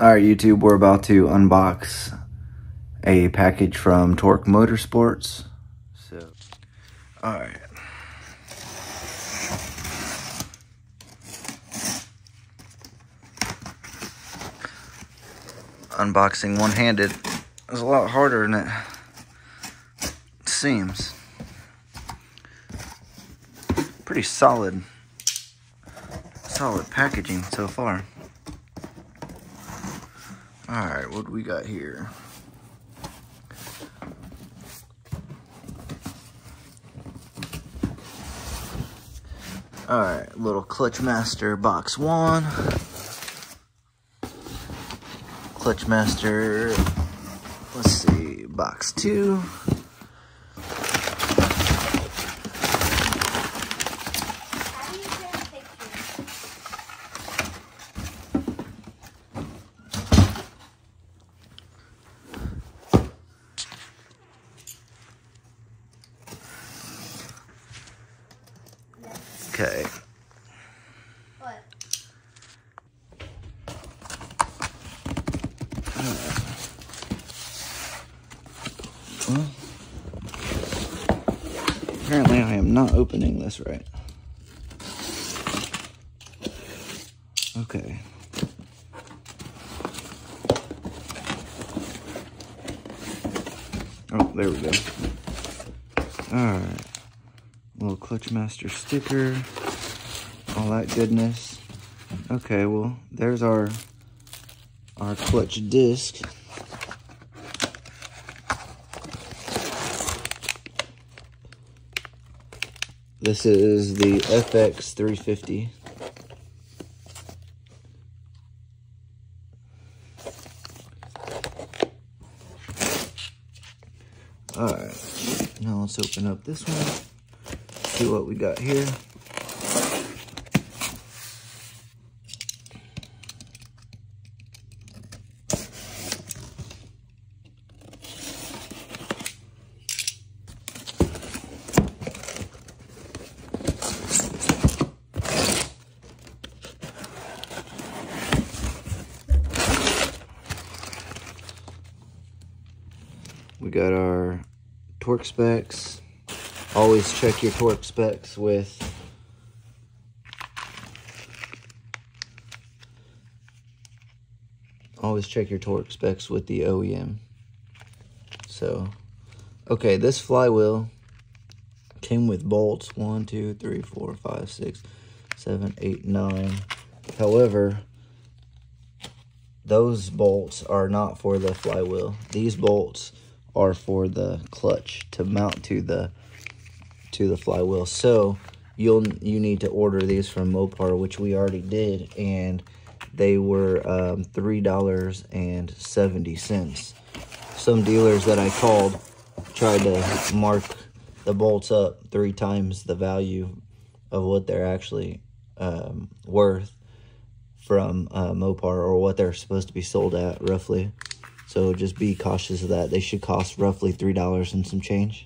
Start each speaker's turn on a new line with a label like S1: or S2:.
S1: Alright YouTube, we're about to unbox a package from Torque Motorsports. Alright. Unboxing one-handed is a lot harder than it seems. Pretty solid packaging so far. Alright, what do we got here? Alright, little Clutchmaster box 1. Clutchmaster, let's see, box 2. Okay.
S2: What?
S1: Well, apparently I am not opening this right. Okay. Oh, there we go. Alright. Little Clutchmaster sticker. All that goodness. Okay, well, there's our clutch disc. This is the Fx350. Alright, now let's open up this one. See what we got here. We got our torque specs. Always check your torque specs with the OEM. So, okay, this flywheel came with bolts 1, 2, 3, 4, 5, 6, 7, 8, 9. However, those bolts are not for the flywheel. These bolts are for the clutch to mount to the flywheel. So you need to order these from Mopar, which we already did, and they were $3.70. Some dealers that I called tried to mark the bolts up 3 times the value of what they're actually worth from Mopar, or what they're supposed to be sold at roughly. So just be cautious of that. They should cost roughly $3 and some change.